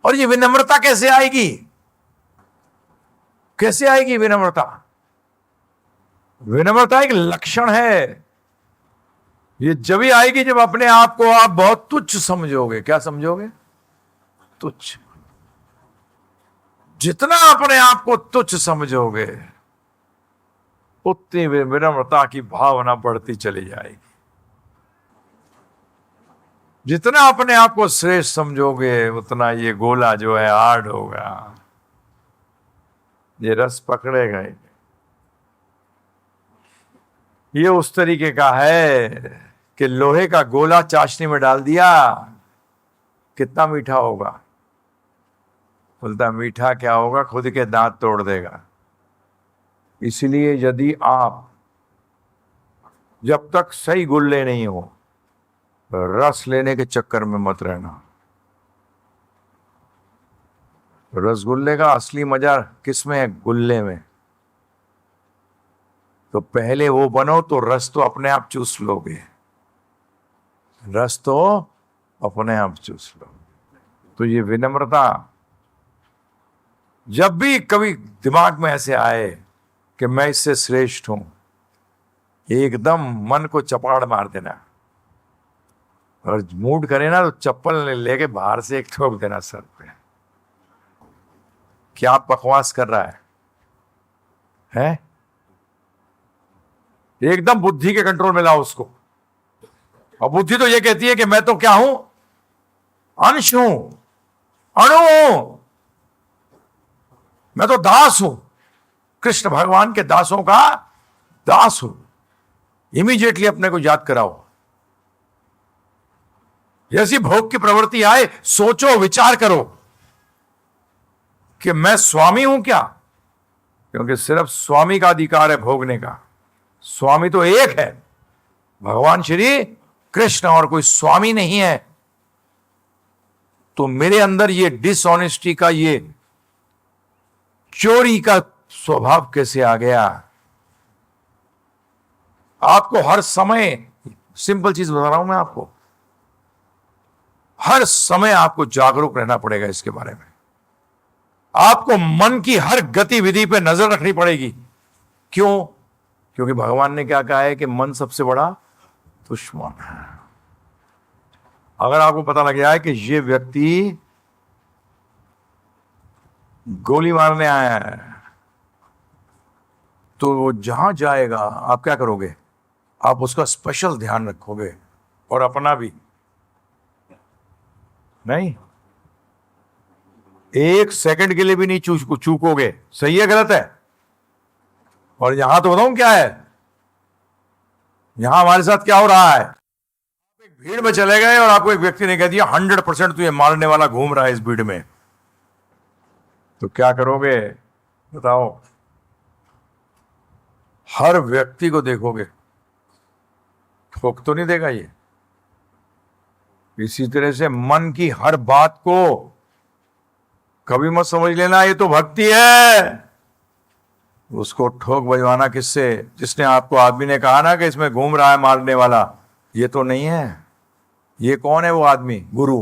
और ये विनम्रता कैसे आएगी? कैसे आएगी विनम्रता? विनम्रता एक लक्षण है। ये जब ही आएगी जब अपने आप को आप बहुत तुच्छ समझोगे। क्या समझोगे? तुच्छ। जितना अपने आप को तुच्छ समझोगे उतनी विनम्रता की भावना बढ़ती चली जाएगी। जितना अपने आप को श्रेष्ठ समझोगे उतना ये गोला जो है हार्ड होगा, ये रस पकड़ेगा ही। ये उस तरीके का है कि लोहे का गोला चाशनी में डाल दिया, कितना मीठा होगा? बोलता मीठा क्या होगा, खुद के दांत तोड़ देगा। इसलिए यदि आप जब तक सही गुल्ले नहीं हो, रस लेने के चक्कर में मत रहना। रसगुल्ले का असली मजा किसमें है? गुल्ले में। तो पहले वो बनो तो रस तो अपने आप चूस लोगे, रस तो अपने आप चूस लो। तो ये विनम्रता जब भी कभी दिमाग में ऐसे आए कि मैं इससे श्रेष्ठ हूं, एकदम मन को चपाड़ मार देना, और मूड करे ना तो चप्पल लेके बाहर से एक ठोक देना सर पे। क्या बकवास कर रहा है? एकदम बुद्धि के कंट्रोल में लाओ उसको। और बुद्धि तो ये कहती है कि मैं तो क्या हूं? अंश हूं, अणु हूं, मैं तो दास हूं, कृष्ण भगवान के दासों का दास हूं। इमीडिएटली अपने को याद कराओ। जैसी भोग की प्रवृत्ति आए सोचो, विचार करो कि मैं स्वामी हूं क्या? क्योंकि सिर्फ स्वामी का अधिकार है भोगने का। स्वामी तो एक है, भगवान श्री कृष्ण, और कोई स्वामी नहीं है। तो मेरे अंदर ये डिसऑनेस्टी का, ये चोरी का स्वभाव कैसे आ गया? आपको हर समय, सिंपल चीज बता रहा हूं मैं आपको, हर समय आपको जागरूक रहना पड़ेगा इसके बारे में। आपको मन की हर गतिविधि पे नजर रखनी पड़ेगी। क्यों? क्योंकि भगवान ने क्या कहा है कि मन सबसे बड़ा दुश्मन है। अगर आपको पता लग गया है कि ये व्यक्ति गोली मारने आया है, तो वो जहां जाएगा आप क्या करोगे? आप उसका स्पेशल ध्यान रखोगे, और अपना भी नहीं। एक सेकंड के लिए भी नहीं चूकोगे। सही है गलत है? और यहां तो बताऊं क्या है, यहां हमारे साथ क्या हो रहा है? एक भीड़ में चले गए और आपको एक व्यक्ति ने कह दिया 100% तू ये मारने वाला घूम रहा है इस भीड़ में, तो क्या करोगे बताओ? हर व्यक्ति को देखोगे, ठोक तो नहीं देगा ये? इसी तरह से मन की हर बात को कभी मत समझ लेना ये तो भक्ति है। उसको ठोक बजवाना किससे? जिसने आपको, आदमी ने कहा ना कि इसमें घूम रहा है मारने वाला, ये तो नहीं है। ये कौन है वो आदमी? गुरु।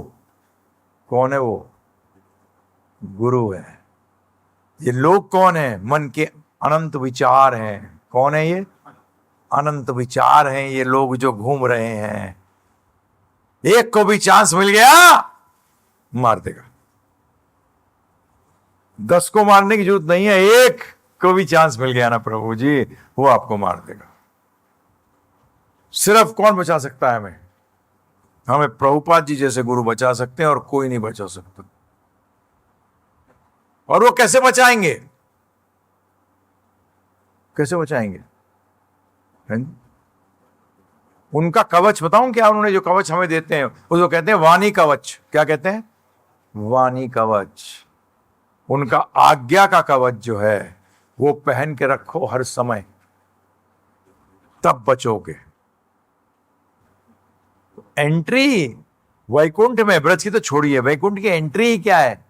कौन है वो? गुरु है। ये लोग कौन है? मन के अनंत विचार हैं। कौन है ये? अनंत विचार हैं ये लोग जो घूम रहे हैं। एक को भी चांस मिल गया मार देगा। 10 को मारने की जरूरत नहीं है, एक को भी चांस मिल गया ना प्रभु जी, वो आपको मार देगा। सिर्फ कौन बचा सकता है हमें? हमें प्रभुपाद जी जैसे गुरु बचा सकते हैं, और कोई नहीं बचा सकता। और वो कैसे बचाएंगे? कैसे बचाएंगे? उनका कवच बताऊं क्या? उन्होंने जो कवच हमें देते हैं उसको कहते हैं वाणी कवच। क्या कहते हैं? वाणी कवच। उनका आज्ञा का कवच जो है वो पहन के रखो हर समय, तब बचोगे। एंट्री वैकुंठ में, ब्रज की तो छोड़िए, वैकुंठ की एंट्री ही क्या है?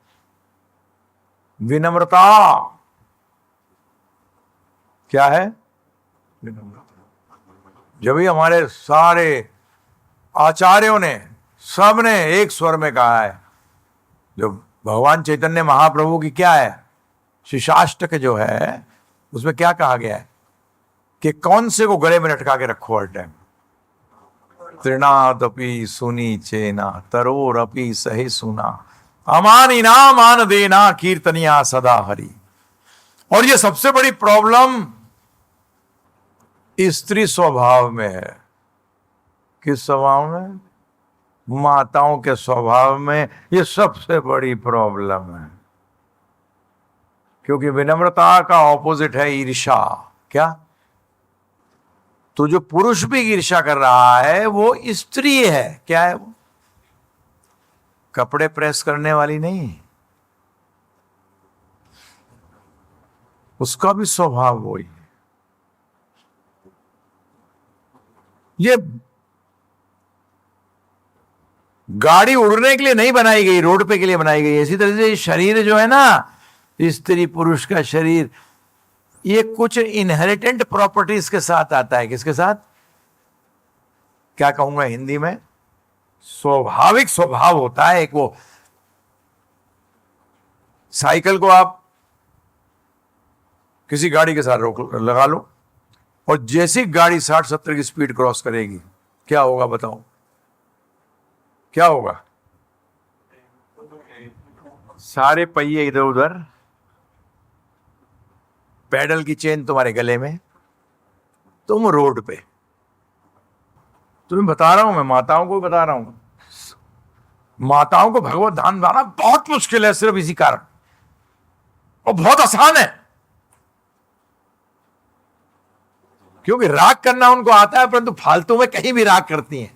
विनम्रता। क्या है? विनम्रता। जब भी हमारे सारे आचार्यों ने, सबने एक स्वर में कहा है, जो भगवान चैतन्य महाप्रभु की क्या है, शिशाष्टक जो है उसमें क्या कहा गया है कि कौन से को गले में लटका के रखो हर टाइम। तृणादपि सुनी चेना तरोर अपि सहे सुना अमानी ना मान देना कीर्तनिया सदा हरि। और ये सबसे बड़ी प्रॉब्लम स्त्री स्वभाव में है। किस स्वभाव में? माताओं के स्वभाव में ये सबसे बड़ी प्रॉब्लम है, क्योंकि विनम्रता का ऑपोजिट है ईर्ष्या। क्या? तो जो पुरुष भी ईर्ष्या कर रहा है वो स्त्री है। क्या है वो? कपड़े प्रेस करने वाली नहीं, उसका भी स्वभाव वही है। ये गाड़ी उड़ने के लिए नहीं बनाई गई, रोड पे के लिए बनाई गई। इसी तरह से शरीर जो है ना, स्त्री पुरुष का शरीर, ये कुछ इनहेरिटेंट प्रॉपर्टीज के साथ आता है। किसके साथ? क्या कहूंगा हिंदी में? स्वाभाविक स्वभाव होता है एक। वो साइकिल को आप किसी गाड़ी के साथ रोक लगा लो, और जैसी गाड़ी 60-70 की स्पीड क्रॉस करेगी, क्या होगा बताओ? क्या होगा? सारे पहिए इधर उधर, पैडल की चेन तुम्हारे गले में, तुम रोड पे। तुम्हें बता रहा हूं मैं, माताओं को बता रहा हूं, माताओं को भगवत ध्यान लाना बहुत मुश्किल है सिर्फ इसी कारण, और बहुत आसान है, क्योंकि राग करना उनको आता है, परंतु फालतू में कहीं भी राग करती हैं।